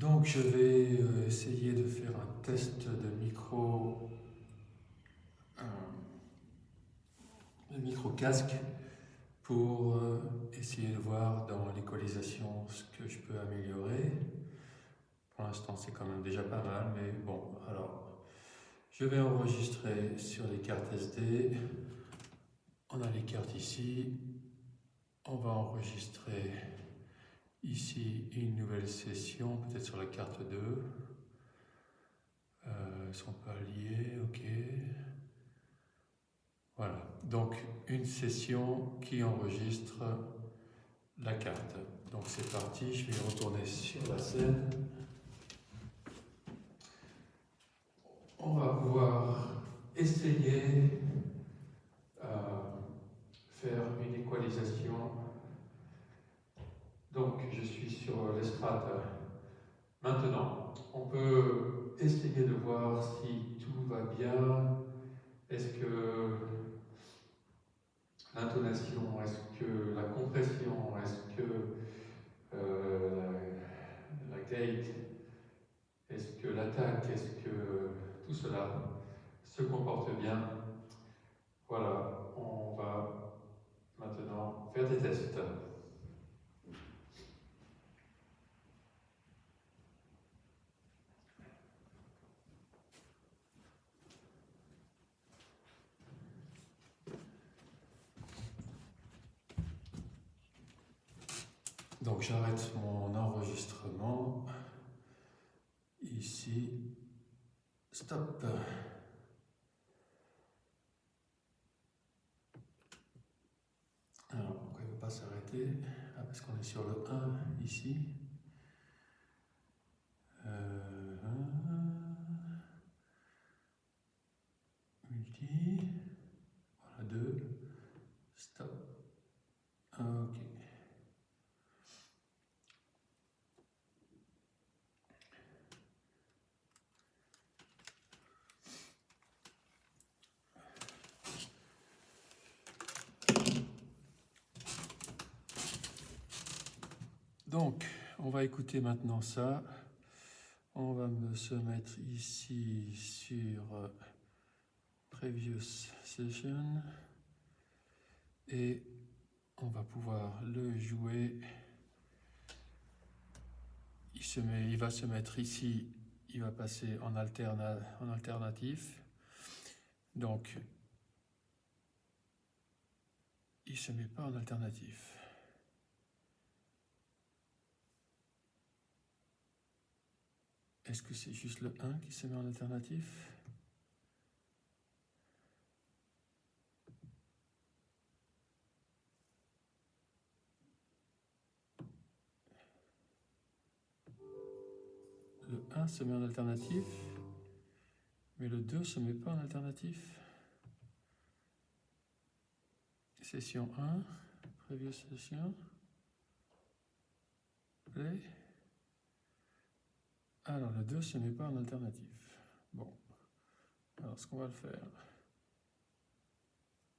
Donc je vais essayer de faire un test de micro casque pour essayer de voir dans l'équalisation ce que je peux améliorer. Pour l'instant c'est quand même déjà pas mal, mais bon, alors je vais enregistrer sur les cartes SD. On a les cartes ici. On va enregistrer ici une nouvelle session, peut-être sur la carte 2. Ils sont pas liés, ok. Voilà, donc une session qui enregistre la carte. Donc c'est parti, je vais retourner sur la scène. On va pouvoir essayer faire une équalisation. Donc je suis sur l'estrade. Maintenant, on peut essayer de voir si tout va bien. Est-ce que l'intonation, est-ce que la compression, est-ce que la gate, est-ce que l'attaque, est-ce que tout cela se comporte bien? Voilà, on va maintenant faire des tests. Donc j'arrête mon enregistrement. Ici, stop. Alors pourquoi il ne veut pas s'arrêter? Parce qu'on est sur le 1 ici. Multi. Voilà, 2. Stop. Ok. Donc, on va écouter maintenant ça. On va se mettre ici sur Previous Session et on va pouvoir le jouer. Il va se mettre ici, il va passer en alternatif. Donc, il ne se met pas en alternatif. Est-ce que c'est juste le 1 qui se met en alternatif? Le 1 se met en alternatif, mais le 2 ne se met pas en alternatif. Session 1, Previous Session, Play. Alors le 2 ne se met pas en alternatif. Bon, alors ce qu'on va le faire.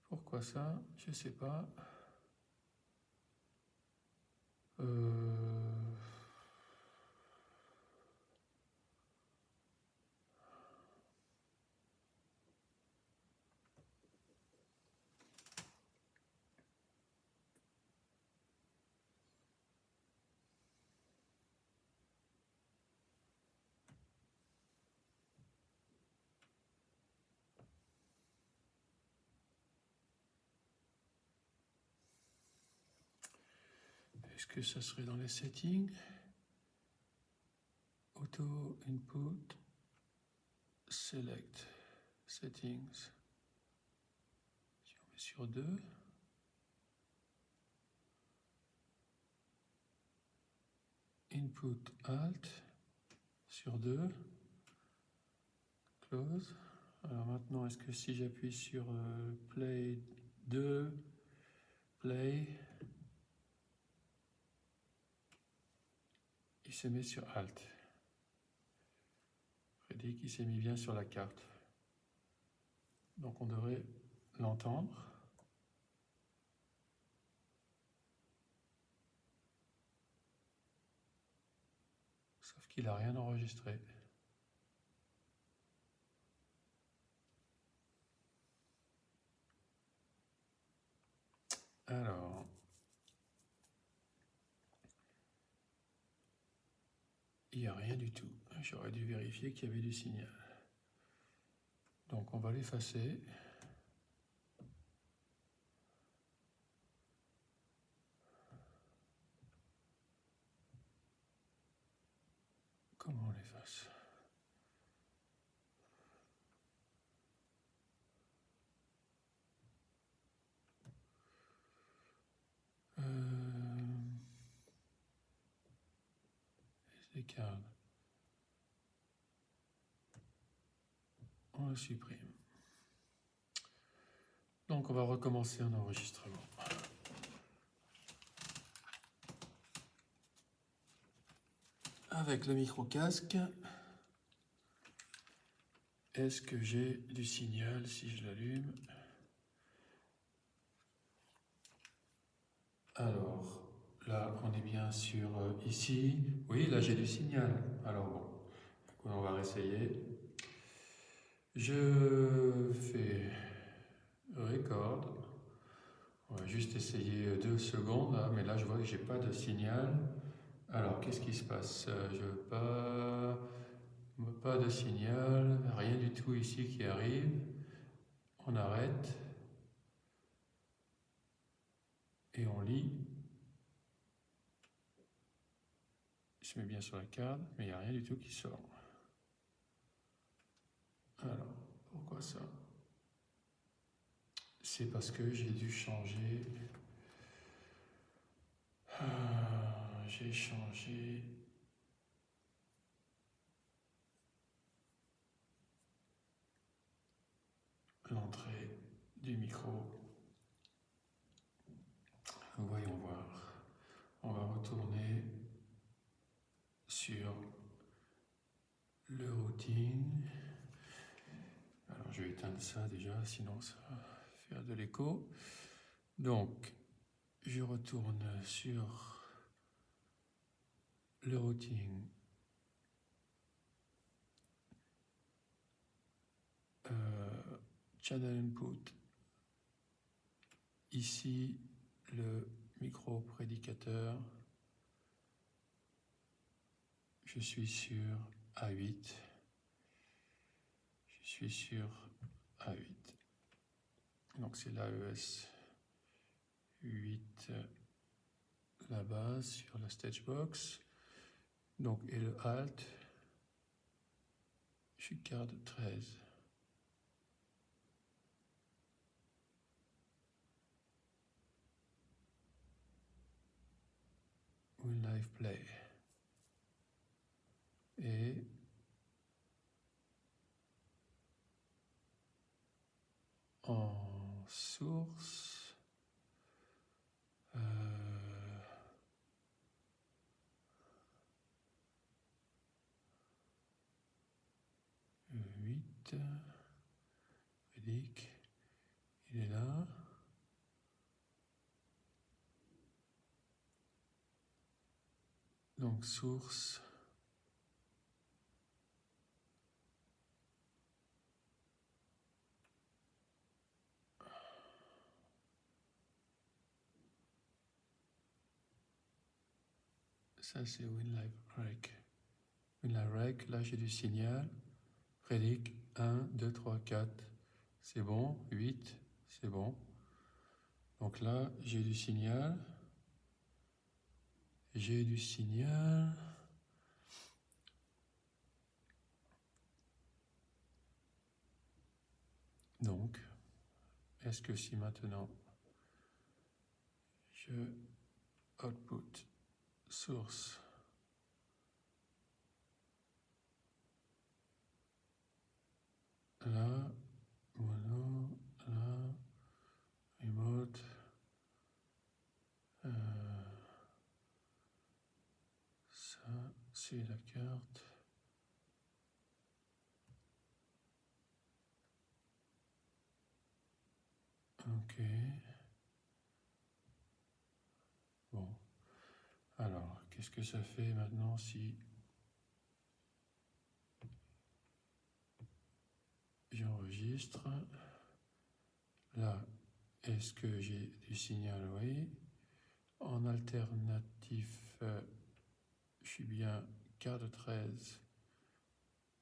Pourquoi ça? Je ne sais pas. Est-ce que ça serait dans les settings? Auto input, select, settings. Si on met sur 2. Input alt sur 2. Close. Alors maintenant, est-ce que si j'appuie sur play 2, play, il se met sur alt. Prédit qu'il s'est mis bien sur la carte. Donc on devrait l'entendre. sauf qu'il n'a rien enregistré. Alors, il n'y a rien du tout. J'aurais dû vérifier qu'il y avait du signal. Donc on va l'effacer. Comment on l'efface? SD card. On le supprime. Donc on va recommencer un enregistrement. Avec le micro-casque, est-ce que j'ai du signal si je l'allume? Alors, là, on est bien sur ici. Oui, là, j'ai du signal. Alors bon, on va réessayer. Je fais record. On va juste essayer 2 secondes, là, mais là, je vois que j'ai pas de signal. Alors, qu'est-ce qui se passe? Je veux pas de signal, rien du tout ici qui arrive. On arrête et on lit. Je mets bien sur la carte, mais il n'y a rien du tout qui sort. Alors, pourquoi ça? C'est parce que j'ai dû changer. J'ai changé l'entrée du micro. Voyons voir. On va retourner sur le routing. Alors je vais éteindre ça déjà, sinon ça va faire de l'écho. Donc je retourne sur le routing. Channel input. Ici le micro prédicateur. Je suis sur A8. Je suis sur A8. Donc c'est l'AES 8 là-bas sur la stage box. Donc et le alt, je suis card 13. Win Live Play. Et en source, 8, Prédic, il est là. Donc source, ça c'est WinLive Rec. WinLive Rec, là j'ai du signal. Prédic 1, 2, 3, 4, c'est bon. 8, c'est bon. Donc là j'ai du signal. J'ai du signal. Donc, est-ce que si maintenant je output source là, voilà, là, remote, ça, c'est la carte. Ok. Bon. Alors, qu'est-ce que ça fait maintenant si j'enregistre, là, est-ce que j'ai du signal? Oui. En alternatif, je suis bien carte 13.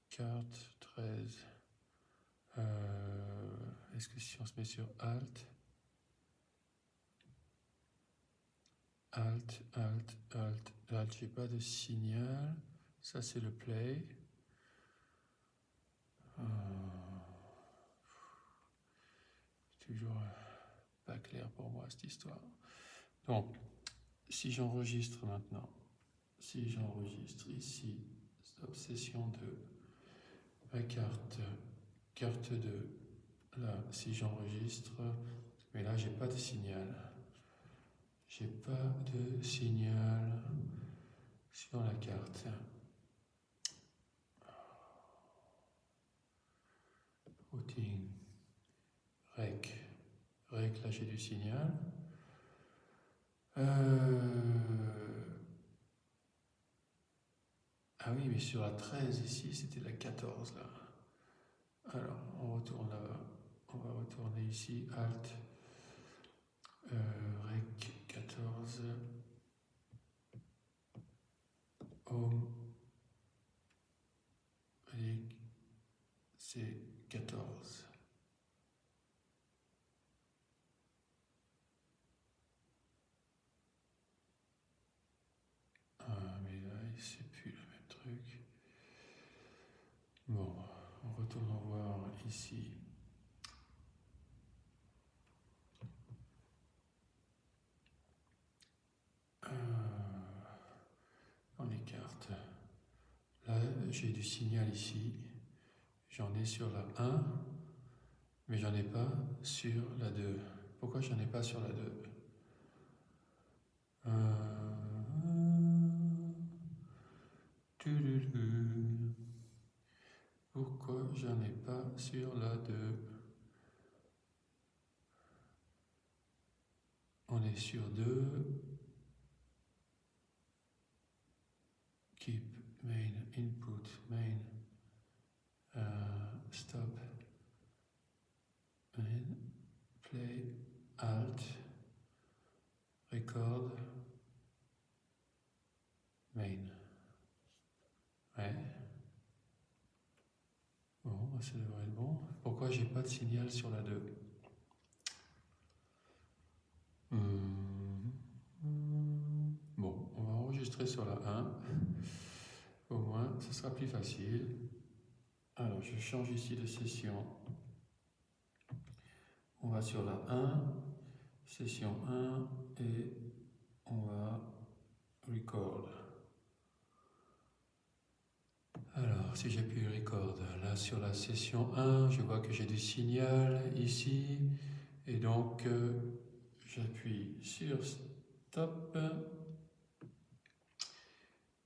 Carte 13. Est-ce que si on se met sur Alt, j'ai pas de signal. Ça, c'est le play. Toujours pas clair pour moi cette histoire. Donc, si j'enregistre maintenant, si j'enregistre ici, stop session 2, ma carte 2, là, si j'enregistre, mais là, j'ai pas de signal. J'ai pas de signal sur la carte. Routing, rec, là j'ai du signal. Ah oui, mais sur la 13 ici, c'était la 14 là. Alors, on retourne là-bas. On va retourner ici, Alt, Rec 14, Home, Rec, c'est 14. Ah, mais là, c'est plus le même truc. Bon, on retourne voir ici. Dans les cartes. Là, j'ai du signal ici. J'en ai sur la 1, mais j'en ai pas sur la 2. Pourquoi j'en ai pas sur la 2? Pourquoi j'en ai pas sur la 2? On est sur 2. Keep, main, input, main, stop, main, play, alt, record, main. Ouais. Bon, ça devrait être bon. Pourquoi j'ai pas de signal sur la 2? Bon, on va enregistrer sur la 1. Au moins, ce sera plus facile. Alors, je change ici de session. On va sur la 1, session 1, et on va record. Alors, si j'appuie record, là sur la session 1, je vois que j'ai du signal ici, et donc j'appuie sur stop,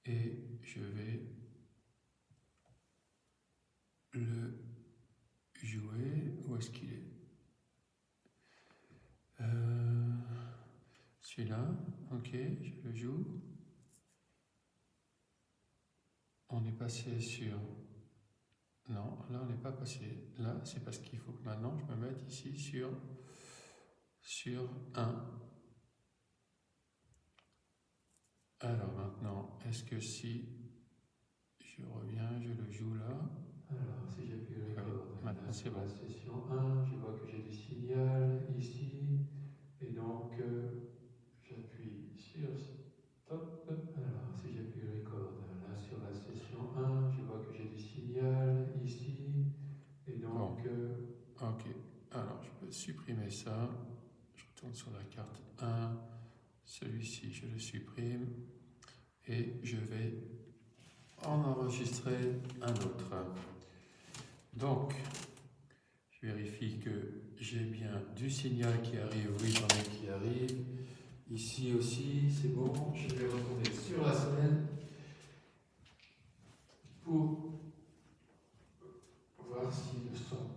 et je vais le jouer. Où est-ce qu'il est? Celui-là, ok, je le joue. On est passé sur... Non, là on n'est pas passé. Là, c'est parce qu'il faut que maintenant je me mette ici sur 1. Alors maintenant, est-ce que si je reviens, je le joue là? Alors, si j'appuie record, maintenant c'est bon. La session 1, je vois que j'ai du signal ici, et donc j'appuie sur stop. Alors, si j'appuie record, là sur la session 1, je vois que j'ai du signal ici, et donc ok. Alors, je peux supprimer ça. Je retourne sur la carte 1. Celui-ci, je le supprime, et je vais en enregistrer un autre. Donc, je vérifie que j'ai bien du signal qui arrive. Oui, j'en ai qui arrive. Ici aussi, c'est bon. Je vais retourner sur la scène pour voir si le son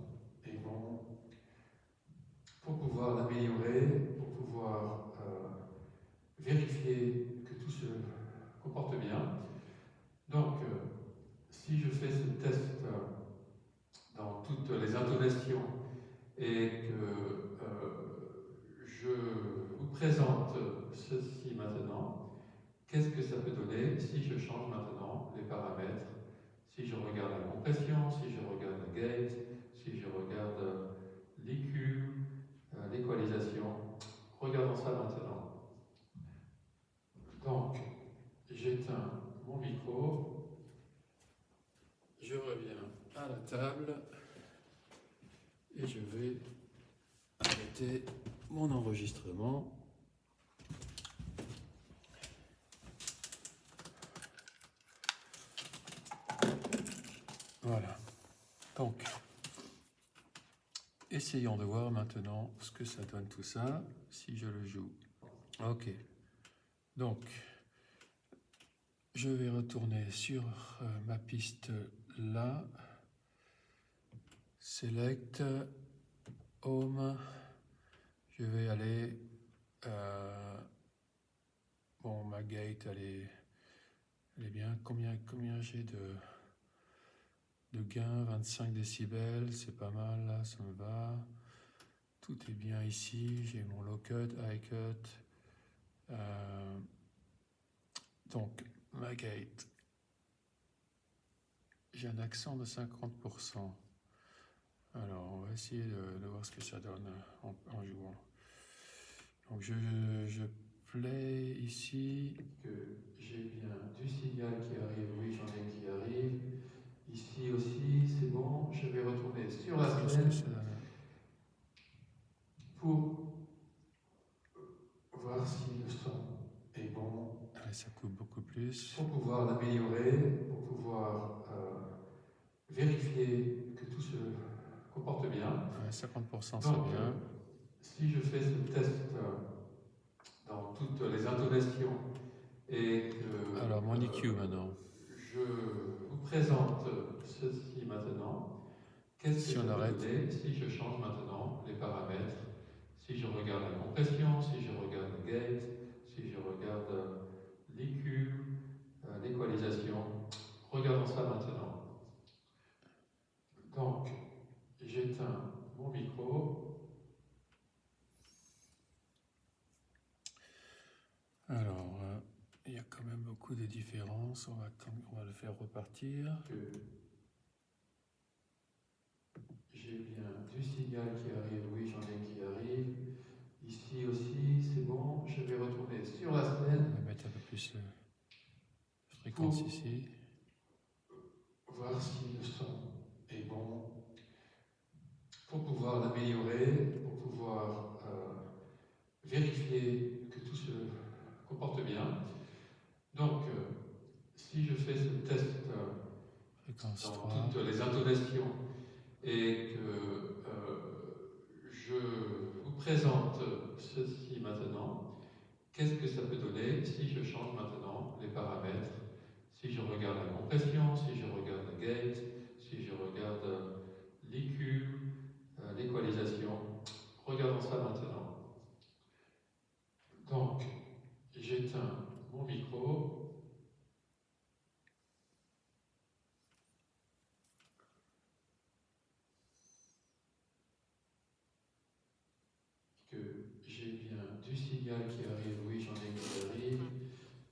est bon, pour pouvoir l'améliorer, pour pouvoir vérifier que tout se comporte bien. Donc, si je fais ce test dans toutes les intonations, intonations et que je vous présente ceci maintenant, qu'est-ce que ça peut donner si je change maintenant les paramètres, si je regarde la compression, si je regarde la gate, si je regarde l'EQ, l'équalisation. Regardons ça maintenant. Donc, j'éteins mon micro, je reviens à la table et je vais arrêter mon enregistrement. Voilà. Donc, essayons de voir maintenant ce que ça donne tout ça si je le joue. Ok. Donc, je vais retourner sur ma piste là. Select, Home. Je vais aller. Bon, ma gate, elle est bien. Combien j'ai de gain? 25 décibels, c'est pas mal là, ça me va. Tout est bien ici. J'ai mon low cut, high cut. Donc, ma gate. J'ai un accent de 50%. Alors, on va essayer de voir ce que ça donne en jouant. Donc, je play ici. Que j'ai bien du signal qui arrive. Oui, j'en ai qui arrive. Ici aussi, c'est bon. Je vais retourner sur la scène pour voir si le son est bon. Allez, ça coupe beaucoup plus. Pour pouvoir l'améliorer, pour pouvoir vérifier que tout se comporte bien. Ouais, 50% c'est bien. Si je fais ce test dans toutes les intonations et que alors mon EQ maintenant. Je vous présente ceci maintenant. Qu'est-ce que ça peut donner si je change maintenant les paramètres, si je regarde la compression, si je regarde la gate, si je regarde l'EQ, l'équalisation. Regardons ça maintenant. Donc, j'éteins mon micro. Alors, il y a quand même beaucoup de différences. On va le faire repartir. J'ai bien du signal qui arrive. Oui, j'en ai qui arrive. Ici aussi, c'est bon. Je vais retourner sur la scène. On va mettre un peu plus de fréquence ici. Voir si le son est bon. Pour pouvoir l'améliorer, pour pouvoir vérifier que tout se comporte bien. Donc, si je fais ce test dans toutes les intonations et que je vous présente ceci maintenant, qu'est-ce que ça peut donner si je change maintenant les paramètres, si je regarde la compression, si je regarde la gate, si je regarde l'EQ, l'équalisation. Regardons ça maintenant. Donc, j'éteins mon micro. Que j'ai bien du signal qui arrive. Oui, j'en ai qui arrive.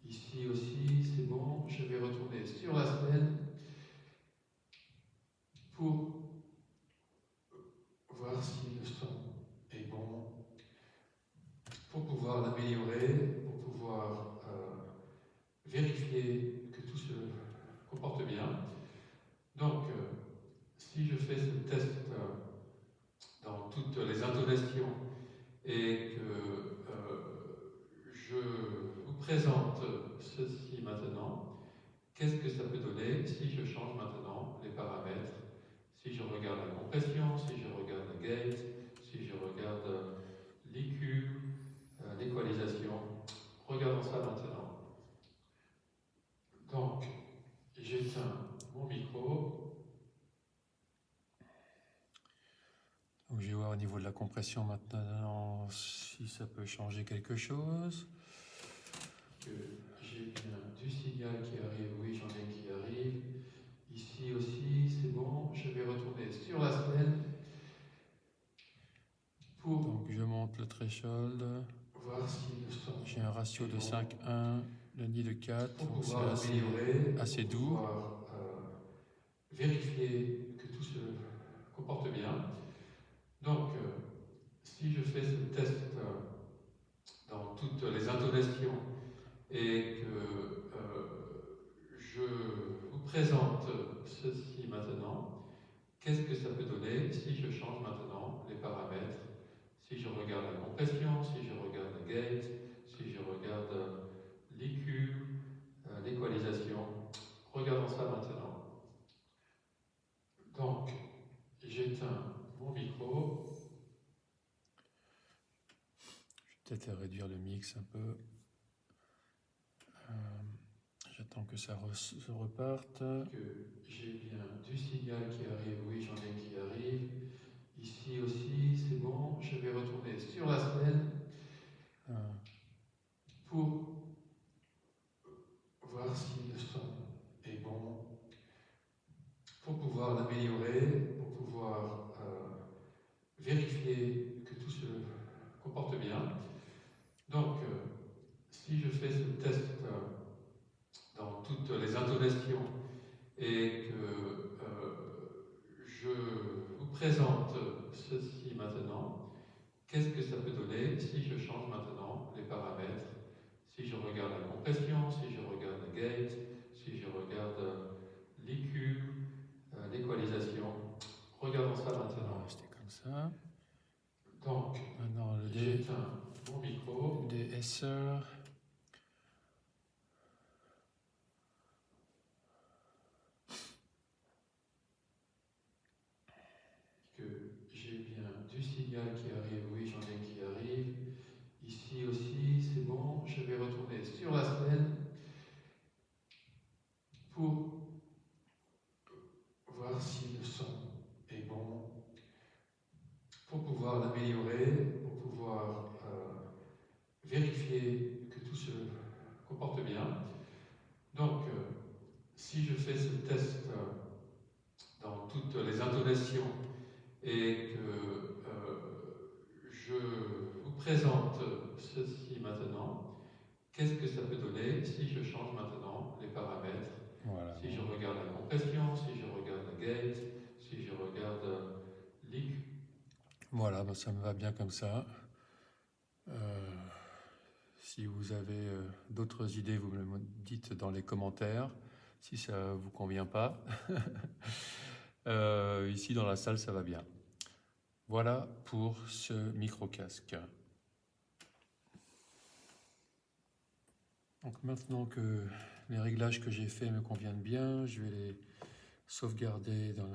Ici aussi, c'est bon. Je vais retourner sur la scène pour voir si le son est bon, pour pouvoir l'améliorer, pour pouvoir vérifier que tout se comporte bien. Donc, si je fais ce test dans toutes les intonations et que je vous présente ceci maintenant, qu'est-ce que ça peut donner si je change maintenant les paramètres, si je regarde la compression, si je regarde la gate, si je regarde l'EQ, l'équalisation. Regardons ça maintenant. Donc, j'éteins mon micro. Donc, je vais voir au niveau de la compression maintenant si ça peut changer quelque chose. J'ai bien du signal qui arrive. Oui, j'en ai qui arrive. Ici aussi, c'est bon. Je vais retourner sur la scène ratio de 5:1, le nid de 4, Pour donc c'est pouvoir améliorer, assez pour doux. pouvoir vérifier que tout se comporte bien. Donc, si je fais ce test dans toutes les intonations et que je vous présente ceci maintenant, qu'est-ce que ça peut donner si je change maintenant les paramètres? Si je regarde la compression, si je regarde la gate, si je regarde l'EQ, l'équalisation. Regardons ça maintenant. Donc, j'éteins mon micro. Je vais peut-être réduire le mix un peu. J'attends que ça se reparte. Que j'ai bien du signal qui arrive, oui, j'en ai qui arrive. Ici aussi, c'est bon. Je vais retourner sur la scène pour voir si le son est bon, pour pouvoir l'améliorer, pour pouvoir vérifier que tout se comporte bien. Donc, si je fais ce test dans toutes les intonations et que je vous présente ceci maintenant, qu'est-ce que ça peut donner si je change maintenant les paramètres? Si je regarde la compression, si je regarde la gate, si je regarde l'EQ, l'équalisation. Regardons ça On va maintenant. rester comme ça. Donc, maintenant le j'éteins mon micro. DSR. Que j'ai bien du signal qui arrive, oui, j'en ai qui arrive. Ici aussi, c'est bon. Je vais retourner sur la scène pour voir si le son est bon, pour pouvoir l'améliorer, pour pouvoir vérifier que tout se comporte bien. Donc, si je fais ce test dans toutes les intonations et que je vous présente ceci maintenant, qu'est-ce que ça peut donner si je change maintenant les paramètres? Voilà. Si je regarde la compression, si je regarde la gate, si je regarde l'EQ. Voilà, ben ça me va bien comme ça. Si vous avez d'autres idées, vous me le dites dans les commentaires, si ça ne vous convient pas. Ici dans la salle, ça va bien. Voilà pour ce micro-casque. Donc maintenant que les réglages que j'ai faits me conviennent bien, je vais les sauvegarder dans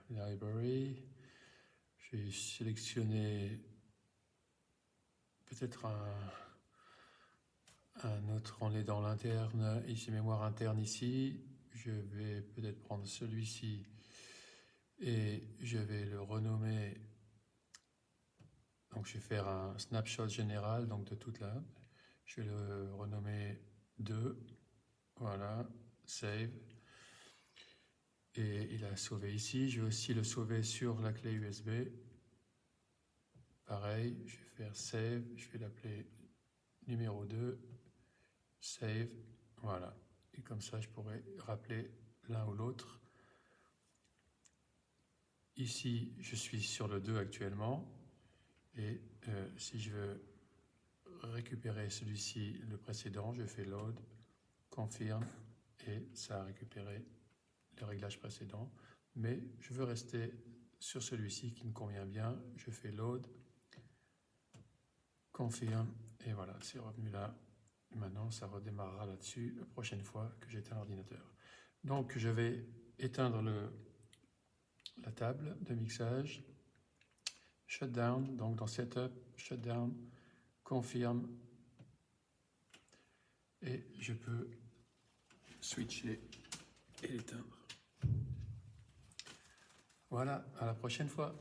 la library. Je vais sélectionner peut-être un autre, on est dans l'interne, ici mémoire interne ici. Je vais peut-être prendre celui-ci et je vais le renommer. Donc je vais faire un snapshot général donc de toute la. Je vais le renommer 2. Voilà, save. Et il a sauvé ici. Je vais aussi le sauver sur la clé USB. Pareil, je vais faire save. Je vais l'appeler numéro 2. Save. Voilà. Et comme ça, je pourrais rappeler l'un ou l'autre. Ici, je suis sur le 2 actuellement. Et si je veux récupérer celui-ci, le précédent, je fais load, confirme, et ça a récupéré le réglage précédent. Mais je veux rester sur celui-ci qui me convient bien. Je fais load, confirme, et voilà, c'est revenu là. Maintenant, ça redémarrera là-dessus la prochaine fois que j'éteins l'ordinateur. Donc, je vais éteindre la table de mixage, shutdown, donc dans Setup, shutdown, confirme, et je peux switcher et l'éteindre. Voilà, à la prochaine fois.